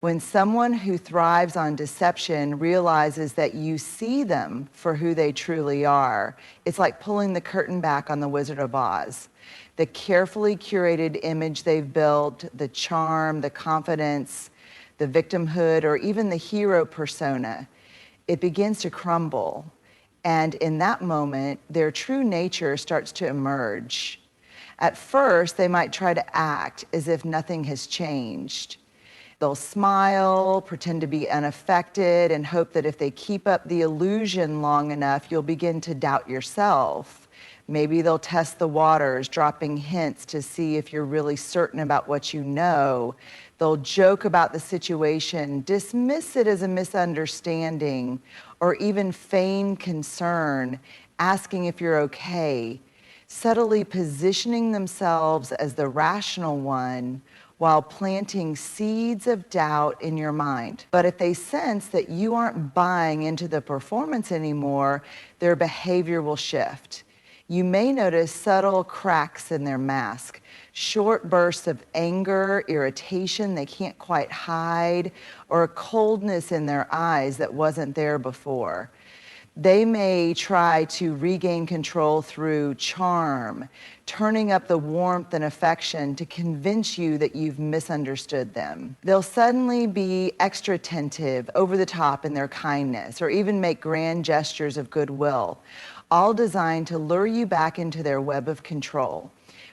When someone who thrives on deception realizes that you see them for who they truly are, it's like pulling the curtain back on the Wizard of Oz. The carefully curated image they've built, the charm, the confidence, the victimhood, or even the hero persona, it begins to crumble. And in that moment, their true nature starts to emerge. At first, they might try to act as if nothing has changed. They'll smile, pretend to be unaffected, and hope that if they keep up the illusion long enough, you'll begin to doubt yourself. Maybe they'll test the waters, dropping hints to see if you're really certain about what you know. They'll joke about the situation, dismiss it as a misunderstanding, or even feign concern, asking if you're okay, subtly positioning themselves as the rational one while planting seeds of doubt in your mind. But if they sense that you aren't buying into the performance anymore, their behavior will shift. You may notice subtle cracks in their mask, short bursts of anger, irritation they can't quite hide, or a coldness in their eyes that wasn't there before. They may try to regain control through charm, turning up the warmth and affection to convince you that you've misunderstood them. They'll suddenly be extra attentive, over the top in their kindness, or even make grand gestures of goodwill, all designed to lure you back into their web of control.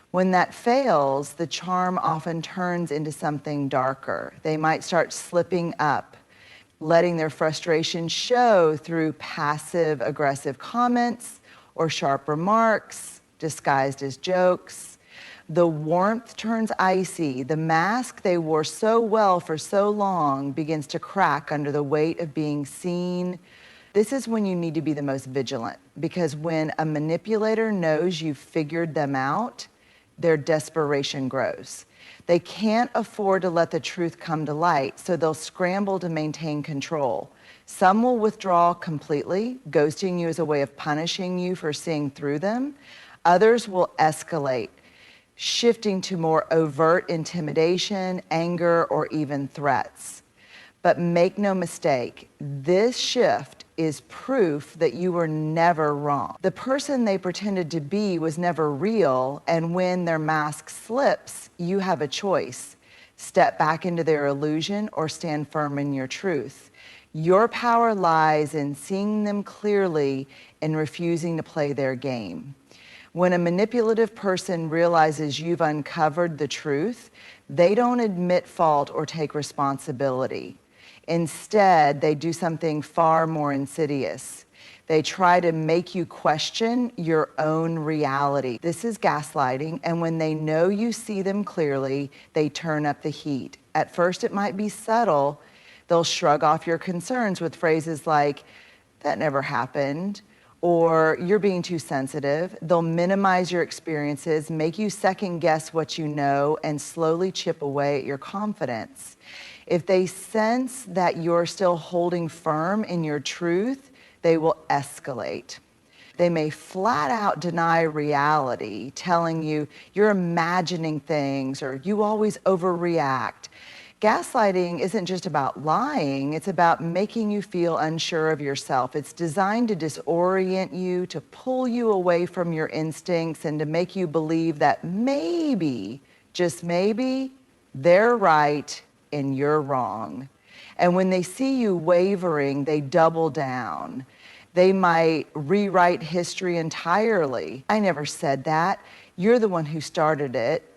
When that fails, the charm often turns into something darker. They might start slipping up, letting their frustration show through passive-aggressive comments or sharp remarks disguised as jokes. The warmth turns icy. The mask they wore so well for so long begins to crack under the weight of being seen. This is when you need to be the most vigilant, because when a manipulator knows you've figured them out, their desperation grows. They can't afford to let the truth come to light, so they'll scramble to maintain control. Some will withdraw completely, ghosting you as a way of punishing you for seeing through them. Others will escalate, shifting to more overt intimidation, anger, or even threats. But make no mistake, this shift is proof that you were never wrong. The person they pretended to be was never real, and when their mask slips, you have a choice. Step back into their illusion or stand firm in your truth. Your power lies in seeing them clearly and refusing to play their game. When a manipulative person realizes you've uncovered the truth, they don't admit fault or take responsibility. Instead, they do something far more insidious. They try to make you question your own reality. This is gaslighting, and when they know you see them clearly, they turn up the heat. At first, it might be subtle. They'll shrug off your concerns with phrases like, "That never happened," or "You're being too sensitive." They'll minimize your experiences, make you second guess what you know, and slowly chip away at your confidence. If they sense that you're still holding firm in your truth, they will escalate. They may flat out deny reality, telling you you're imagining things or you always overreact. Gaslighting isn't just about lying, it's about making you feel unsure of yourself. It's designed to disorient you, to pull you away from your instincts, and to make you believe that maybe, just maybe, they're right and you're wrong. And when they see you wavering, they double down. They might rewrite history entirely. "I never said that. You're the one who started it.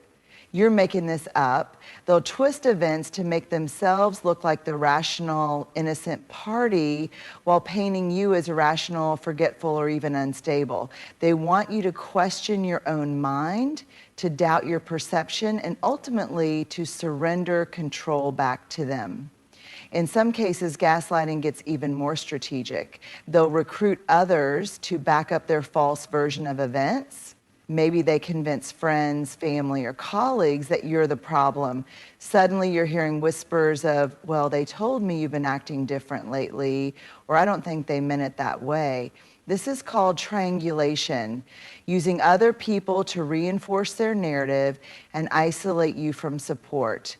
You're making this up." They'll twist events to make themselves look like the rational, innocent party while painting you as irrational, forgetful, or even unstable. They want you to question your own mind, to doubt your perception, and ultimately to surrender control back to them. In some cases, gaslighting gets even more strategic. They'll recruit others to back up their false version of events. Maybe they convince friends, family, or colleagues that you're the problem. Suddenly you're hearing whispers of, "Well, they told me you've been acting different lately," or "I don't think they meant it that way." This is called triangulation, using other people to reinforce their narrative and isolate you from support.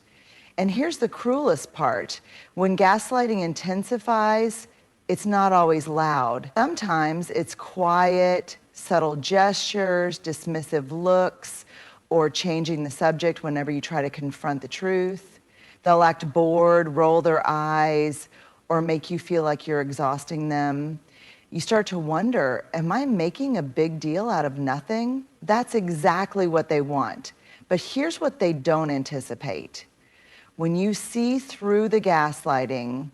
And here's the cruelest part. When gaslighting intensifies, it's not always loud. Sometimes it's quiet, subtle gestures, dismissive looks, or changing the subject whenever you try to confront the truth. They'll act bored, roll their eyes, or make you feel like you're exhausting them. You start to wonder, am I making a big deal out of nothing? That's exactly what they want. But here's what they don't anticipate. When you see through the gaslighting,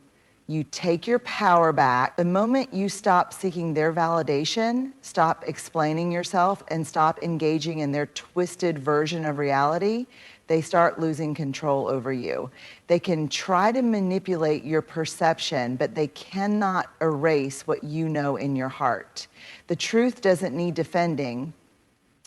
you take your power back. The moment you stop seeking their validation, stop explaining yourself, and stop engaging in their twisted version of reality, they start losing control over you. They can try to manipulate your perception, but they cannot erase what you know in your heart. The truth doesn't need defending.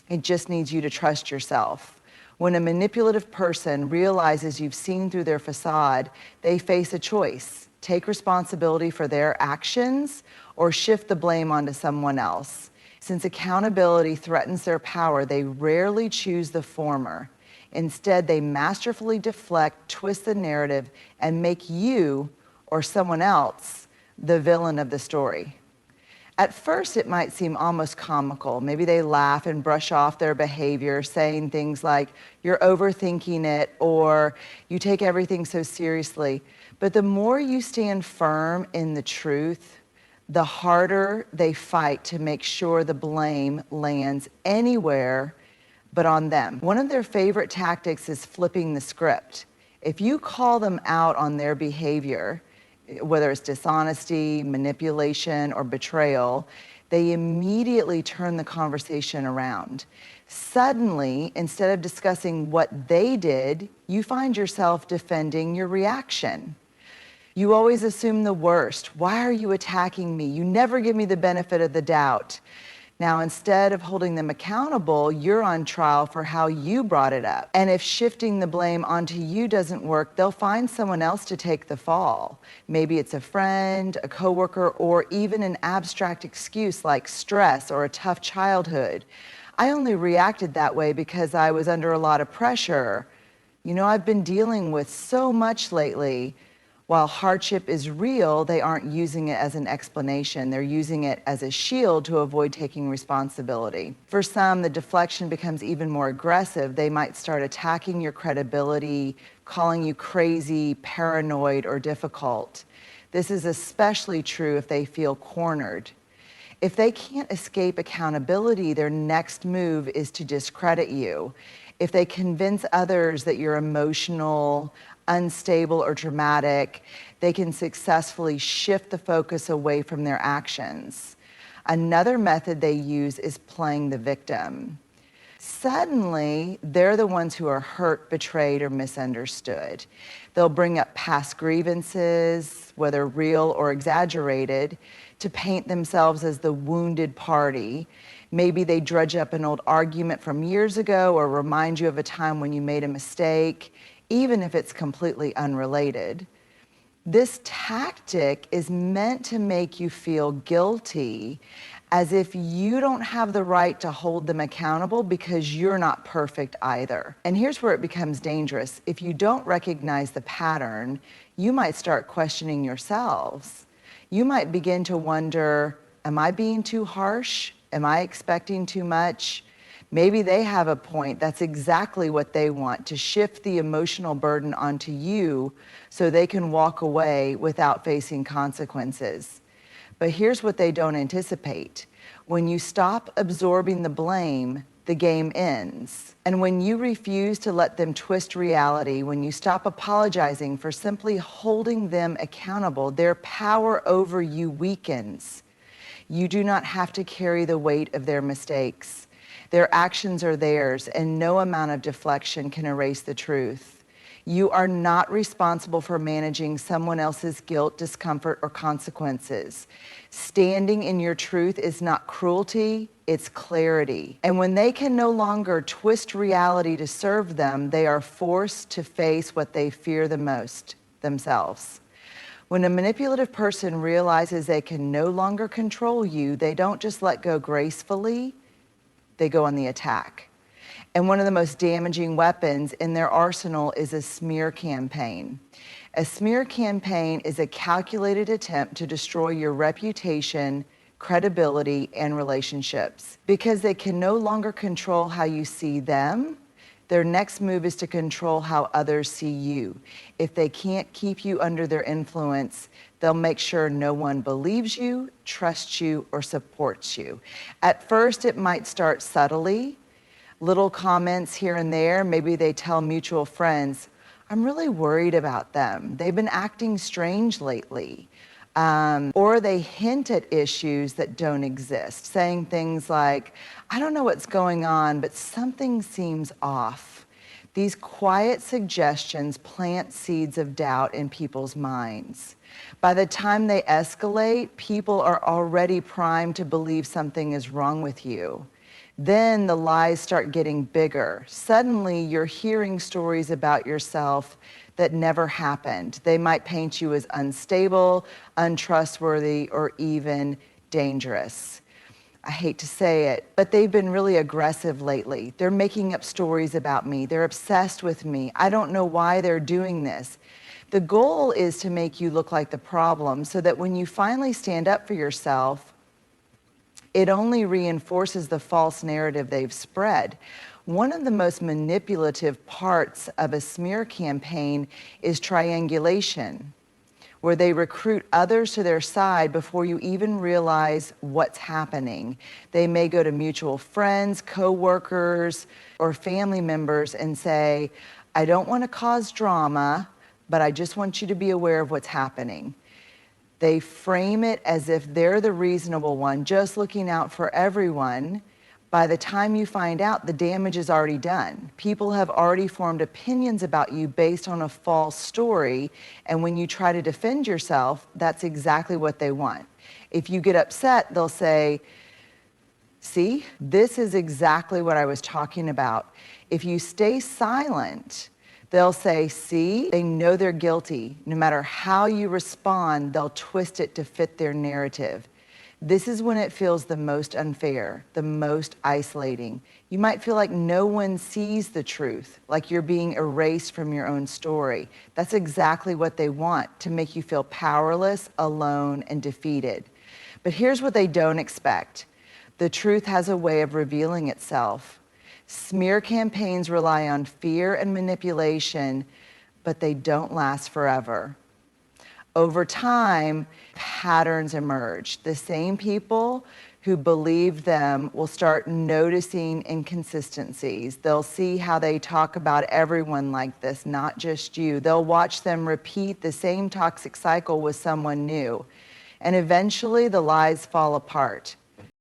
It just needs you to trust yourself. When a manipulative person realizes you've seen through their facade, they face a choice: take responsibility for their actions or shift the blame onto someone else. Since accountability threatens their power, they rarely choose the former. Instead, they masterfully deflect, twist the narrative, and make you or someone else the villain of the story. At first, it might seem almost comical. Maybe they laugh and brush off their behavior, saying things like, "You're overthinking it," or "You take everything so seriously." But the more you stand firm in the truth, the harder they fight to make sure the blame lands anywhere but on them. One of their favorite tactics is flipping the script. If you call them out on their behavior, whether it's dishonesty, manipulation, or betrayal, they immediately turn the conversation around. Suddenly, instead of discussing what they did, you find yourself defending your reaction. You always assume the worst. Why are you attacking me? You never give me the benefit of the doubt. Now, instead of holding them accountable, you're on trial for how you brought it up. And if shifting the blame onto you doesn't work, they'll find someone else to take the fall. Maybe it's a friend, a coworker, or even an abstract excuse like stress or a tough childhood. I only reacted that way because I was under a lot of pressure. You know, I've been dealing with so much lately. While hardship is real, they aren't using it as an explanation. They're using it as a shield to avoid taking responsibility. For some, the deflection becomes even more aggressive. They might start attacking your credibility, calling you crazy, paranoid, or difficult. This is especially true if they feel cornered. If they can't escape accountability, their next move is to discredit you. If they convince others that you're emotional, unstable, or dramatic, they can successfully shift the focus away from their actions. Another method they use is playing the victim. Suddenly, they're the ones who are hurt, betrayed, or misunderstood. They'll bring up past grievances, whether real or exaggerated, to paint themselves as the wounded party. Maybe they dredge up an old argument from years ago or remind you of a time when you made a mistake, even if it's completely unrelated. This tactic is meant to make you feel guilty, as if you don't have the right to hold them accountable because you're not perfect either. And here's where it becomes dangerous. If you don't recognize the pattern, you might start questioning yourselves. You might begin to wonder, am I being too harsh? Am I expecting too much? Maybe they have a point. That's exactly what they want, to shift the emotional burden onto you so they can walk away without facing consequences. But here's what they don't anticipate. When you stop absorbing the blame, the game ends. And when you refuse to let them twist reality, when you stop apologizing for simply holding them accountable, their power over you weakens. You do not have to carry the weight of their mistakes. Their actions are theirs, and no amount of deflection can erase the truth. You are not responsible for managing someone else's guilt, discomfort, or consequences. Standing in your truth is not cruelty, it's clarity. And when they can no longer twist reality to serve them, they are forced to face what they fear the most, themselves. When a manipulative person realizes they can no longer control you, they don't just let go gracefully, they go on the attack. And one of the most damaging weapons in their arsenal is a smear campaign. A smear campaign is a calculated attempt to destroy your reputation, credibility, and relationships. Because they can no longer control how you see them, their next move is to control how others see you. If they can't keep you under their influence, they'll make sure no one believes you, trusts you, or supports you. At first, it might start subtly, little comments here and there. Maybe they tell mutual friends, I'm really worried about them. They've been acting strange lately. Or they hint at issues that don't exist, saying things like, I don't know what's going on, but something seems off. These quiet suggestions plant seeds of doubt in people's minds. By the time they escalate, people are already primed to believe something is wrong with you. Then the lies start getting bigger. Suddenly, you're hearing stories about yourself that never happened. They might paint you as unstable, untrustworthy, or even dangerous. I hate to say it, but they've been really aggressive lately. They're making up stories about me. They're obsessed with me. I don't know why they're doing this. The goal is to make you look like the problem so that when you finally stand up for yourself, it only reinforces the false narrative they've spread. One of the most manipulative parts of a smear campaign is triangulation, where they recruit others to their side before you even realize what's happening. They may go to mutual friends, co-workers, or family members and say, I don't want to cause drama, but I just want you to be aware of what's happening. They frame it as if they're the reasonable one, just looking out for everyone. By the time you find out, the damage is already done. People have already formed opinions about you based on a false story, and when you try to defend yourself, that's exactly what they want. If you get upset, they'll say, see, this is exactly what I was talking about. If you stay silent, they'll say, see, they know they're guilty. No matter how you respond, they'll twist it to fit their narrative. This is when it feels the most unfair, the most isolating. You might feel like no one sees the truth, like you're being erased from your own story. That's exactly what they want, to make you feel powerless, alone, and defeated. But here's what they don't expect. The truth has a way of revealing itself. Smear campaigns rely on fear and manipulation, but they don't last forever. Over time, patterns emerge. The same people who believe them will start noticing inconsistencies. They'll see how they talk about everyone like this, not just you. They'll watch them repeat the same toxic cycle with someone new. And eventually, the lies fall apart.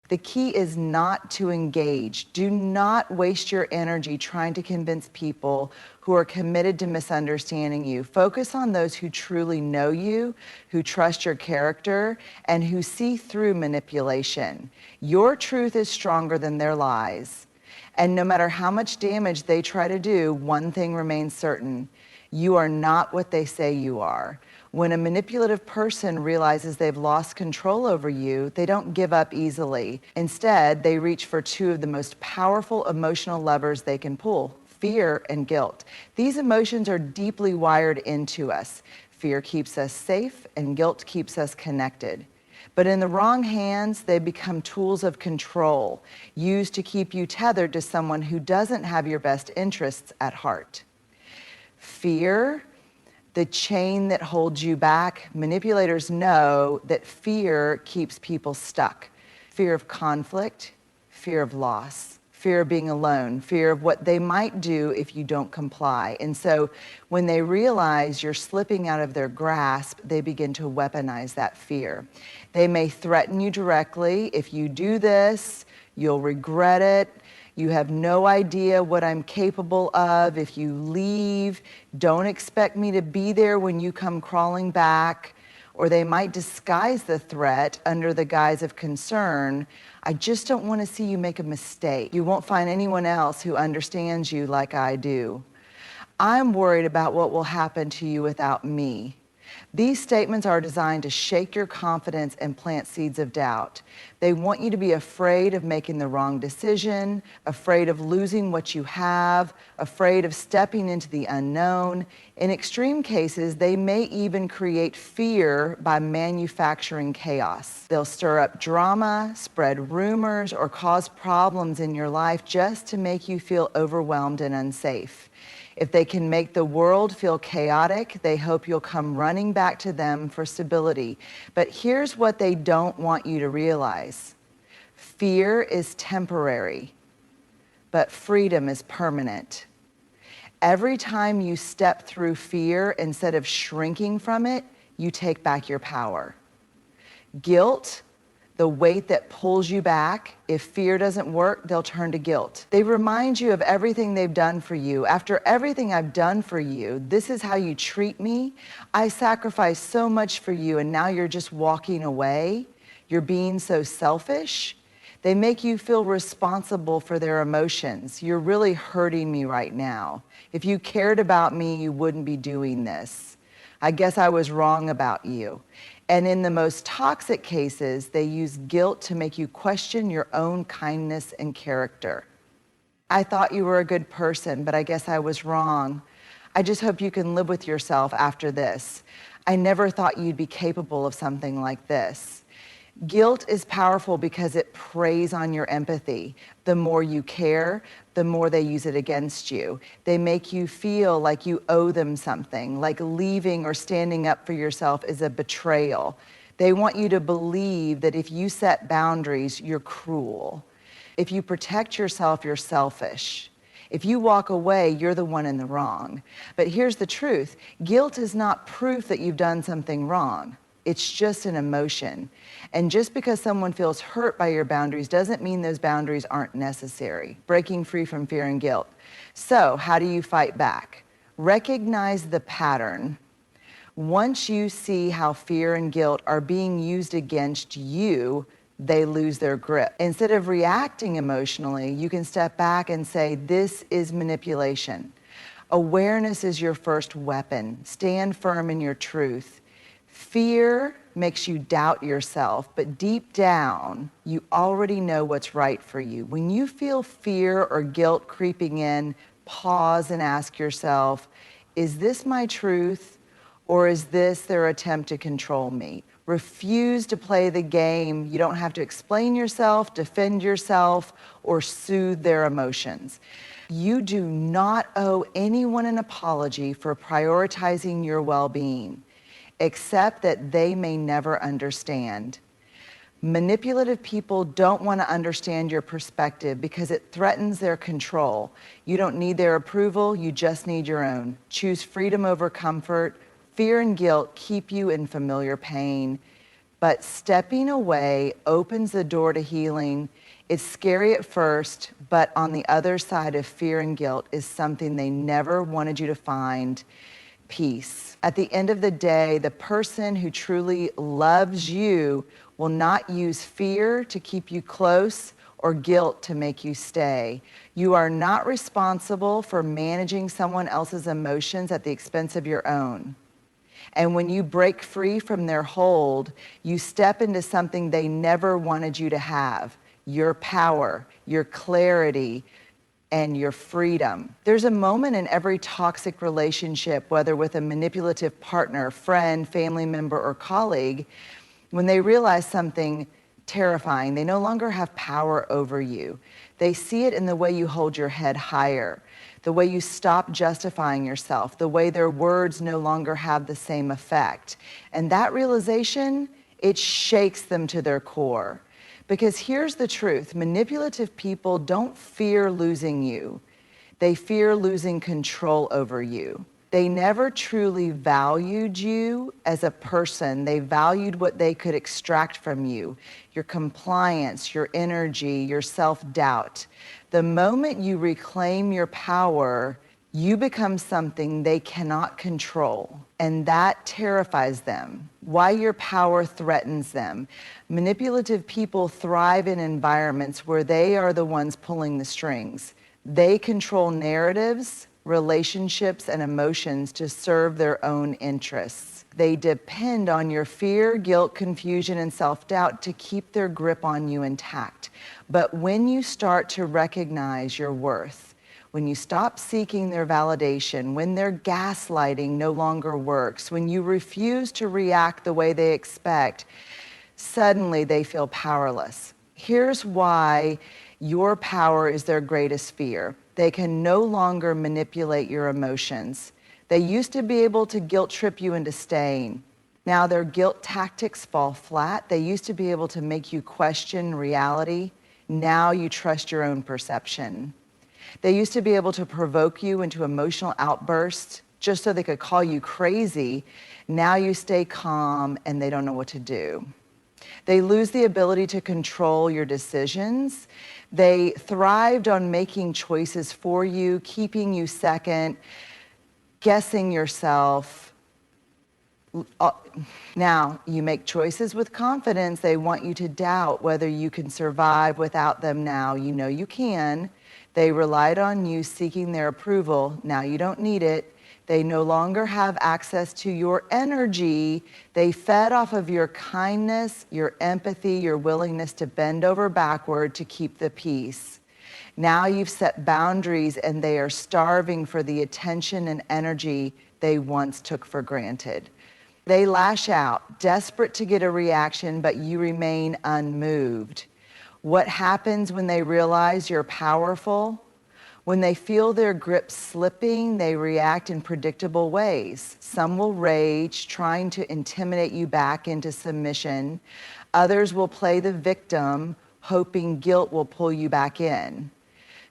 The key is not to engage. Do not waste your energy trying to convince people who are committed to misunderstanding you. Focus on those who truly know you, who trust your character, and who see through manipulation. Your truth is stronger than their lies. And no matter how much damage they try to do, one thing remains certain. You are not what they say you are. When a manipulative person realizes they've lost control over you, they don't give up easily. Instead, they reach for two of the most powerful emotional levers they can pull: fear and guilt. These emotions are deeply wired into us. Fear keeps us safe, and guilt keeps us connected. But in the wrong hands, they become tools of control, used to keep you tethered to someone who doesn't have your best interests at heart. Fear, the chain that holds you back. Manipulators know that fear keeps people stuck. Fear of conflict, fear of loss, fear of being alone, fear of what they might do if you don't comply. And so when they realize you're slipping out of their grasp, they begin to weaponize that fear. They may threaten you directly. If you do this, you'll regret it. You have no idea what I'm capable of. If you leave, don't expect me to be there when you come crawling back. Or they might disguise the threat under the guise of concern. I just don't want to see you make a mistake. You won't find anyone else who understands you like I do. I'm worried about what will happen to you without me. These statements are designed to shake your confidence and plant seeds of doubt. They want you to be afraid of making the wrong decision, afraid of losing what you have, afraid of stepping into the unknown. In extreme cases, they may even create fear by manufacturing chaos. They'll stir up drama, spread rumors, or cause problems in your life just to make you feel overwhelmed and unsafe. If they can make the world feel chaotic, they hope you'll come running back to them for stability. But here's what they don't want you to realize. Fear is temporary, but freedom is permanent. Every time you step through fear, instead of shrinking from it, you take back your power. Guilt, the weight that pulls you back, if fear doesn't work, they'll turn to guilt. They remind you of everything they've done for you. After everything I've done for you, this is how you treat me. I sacrificed so much for you, and now you're just walking away. You're being so selfish. They make you feel responsible for their emotions. You're really hurting me right now. If you cared about me, you wouldn't be doing this. I guess I was wrong about you. And in the most toxic cases, they use guilt to make you question your own kindness and character. I thought you were a good person, but I guess I was wrong. I just hope you can live with yourself after this. I never thought you'd be capable of something like this. Guilt is powerful because it preys on your empathy. The more you care, the more they use it against you. They make you feel like you owe them something, like leaving or standing up for yourself is a betrayal. They want you to believe that if you set boundaries, you're cruel. If you protect yourself, you're selfish. If you walk away, you're the one in the wrong. But here's the truth. Guilt is not proof that you've done something wrong. It's just an emotion. And just because someone feels hurt by your boundaries doesn't mean those boundaries aren't necessary. Breaking free from fear and guilt. So, how do you fight back? Recognize the pattern. Once you see how fear and guilt are being used against you, they lose their grip. Instead of reacting emotionally, you can step back and say, this is manipulation. Awareness is your first weapon. Stand firm in your truth. Fear makes you doubt yourself, but deep down, you already know what's right for you. When you feel fear or guilt creeping in, pause and ask yourself, is this my truth, or is this their attempt to control me? Refuse to play the game. You don't have to explain yourself, defend yourself, or soothe their emotions. You do not owe anyone an apology for prioritizing your well-being. Accept that they may never understand. Manipulative people don't want to understand your perspective because it threatens their control. You don't need their approval, you just need your own. Choose freedom over comfort. Fear and guilt keep you in familiar pain, but stepping away opens the door to healing. It's scary at first, but on the other side of fear and guilt is something they never wanted you to find. Peace. At the end of the day, the person who truly loves you will not use fear to keep you close or guilt to make you stay. You are not responsible for managing someone else's emotions at the expense of your own. And when you break free from their hold, you step into something they never wanted you to have: your power, your clarity, and your freedom. There's a moment in every toxic relationship, whether with a manipulative partner, friend, family member, or colleague, when they realize something terrifying. They no longer have power over you. They see it in the way you hold your head higher, the way you stop justifying yourself, the way their words no longer have the same effect. And that realization, it shakes them to their core. Because here's the truth, manipulative people don't fear losing you. They fear losing control over you. They never truly valued you as a person. They valued what they could extract from you, your compliance, your energy, your self-doubt. The moment you reclaim your power, you become something they cannot control, and that terrifies them. Why your power threatens them. Manipulative people thrive in environments where they are the ones pulling the strings. They control narratives, relationships, and emotions to serve their own interests. They depend on your fear, guilt, confusion, and self-doubt to keep their grip on you intact. But when you start to recognize your worth, when you stop seeking their validation, when their gaslighting no longer works, when you refuse to react the way they expect, suddenly they feel powerless. Here's why your power is their greatest fear. They can no longer manipulate your emotions. They used to be able to guilt trip you into staying. Now their guilt tactics fall flat. They used to be able to make you question reality. Now you trust your own perception. They used to be able to provoke you into emotional outbursts just so they could call you crazy. Now you stay calm and they don't know what to do. They lose the ability to control your decisions. They thrived on making choices for you, keeping you second, guessing yourself. Now, you make choices with confidence. They want you to doubt whether you can survive without them now. You know you can. They relied on you seeking their approval. Now you don't need it. They no longer have access to your energy. They fed off of your kindness, your empathy, your willingness to bend over backward to keep the peace. Now you've set boundaries and they are starving for the attention and energy they once took for granted. They lash out, desperate to get a reaction, but you remain unmoved. What happens when they realize you're powerful? When they feel their grip slipping, they react in predictable ways. Some will rage, trying to intimidate you back into submission. Others will play the victim, hoping guilt will pull you back in.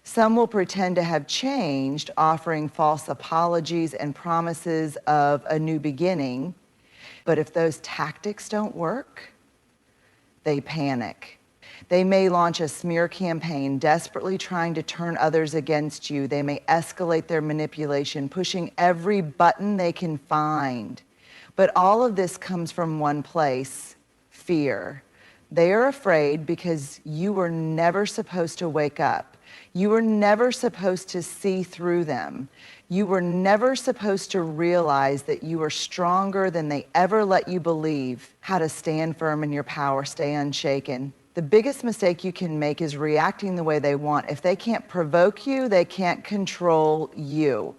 Some will pretend to have changed, offering false apologies and promises of a new beginning. But if those tactics don't work, they panic. They may launch a smear campaign, desperately trying to turn others against you. They may escalate their manipulation, pushing every button they can find. But all of this comes from one place: fear. They are afraid because you were never supposed to wake up. You were never supposed to see through them. You were never supposed to realize that you were stronger than they ever let you believe. How to stand firm in your power, stay unshaken. The biggest mistake you can make is reacting the way they want. If they can't provoke you, they can't control you.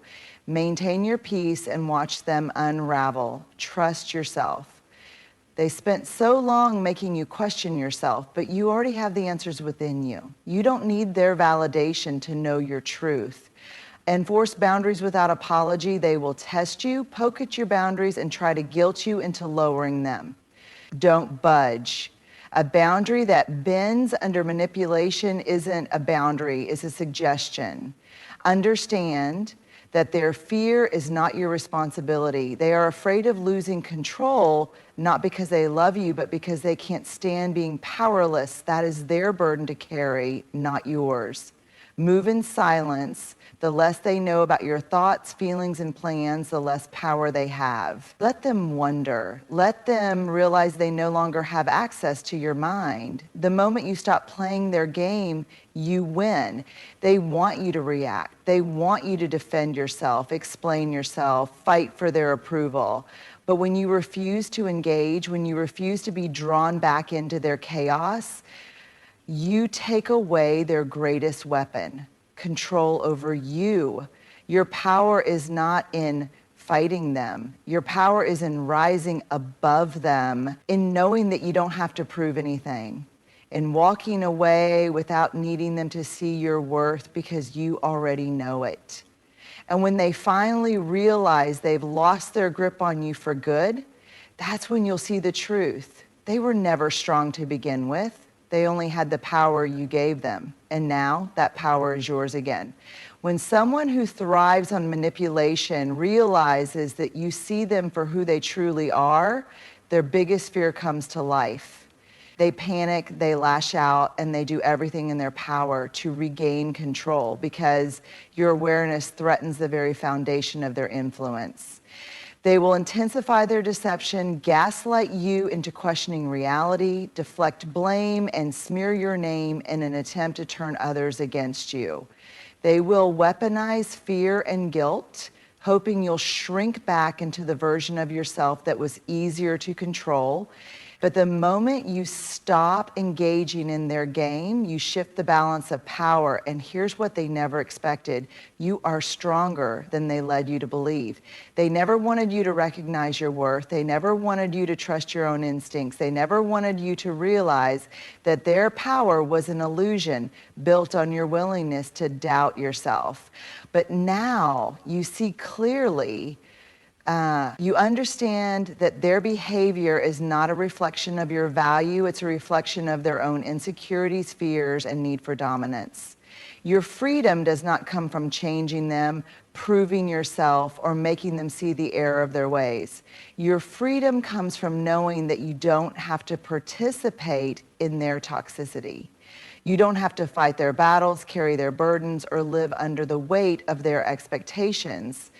Maintain your peace and watch them unravel. Trust yourself. They spent so long making you question yourself, but you already have the answers within you. You don't need their validation to know your truth. Enforce boundaries without apology. They will test you, poke at your boundaries, and try to guilt you into lowering them. Don't budge. A boundary that bends under manipulation isn't a boundary, it's a suggestion. Understand that their fear is not your responsibility. They are afraid of losing control, not because they love you, but because they can't stand being powerless. That is their burden to carry, not yours. Move in silence. The less they know about your thoughts, feelings, and plans, the less power they have. Let them wonder. Let them realize they no longer have access to your mind. The moment you stop playing their game, you win. They want you to react. They want you to defend yourself, explain yourself, fight for their approval. But when you refuse to engage, when you refuse to be drawn back into their chaos, you take away their greatest weapon: control over you. Your power is not in fighting them. Your power is in rising above them, in knowing that you don't have to prove anything, in walking away without needing them to see your worth because you already know it. And when they finally realize they've lost their grip on you for good, that's when you'll see the truth. They were never strong to begin with. They only had the power you gave them, and now that power is yours again. When someone who thrives on manipulation realizes that you see them for who they truly are, their biggest fear comes to life. They panic, they lash out, and they do everything in their power to regain control because your awareness threatens the very foundation of their influence. They will intensify their deception, gaslight you into questioning reality, deflect blame, and smear your name in an attempt to turn others against you. They will weaponize fear and guilt hoping you'll shrink back into the version of yourself that was easier to control. But the moment you stop engaging in their game, you shift the balance of power. And here's what they never expected. You are stronger than they led you to believe. They never wanted you to recognize your worth. They never wanted you to trust your own instincts. They never wanted you to realize that their power was an illusion built on your willingness to doubt yourself. But now you see clearly. You understand that their behavior is not a reflection of your value, it's a reflection of their own insecurities, fears, and need for dominance. Your freedom does not come from changing them, proving yourself, or making them see the error of their ways. Your freedom comes from knowing that you don't have to participate in their toxicity. You don't have to fight their battles, carry their burdens, or live under the weight of their expectations.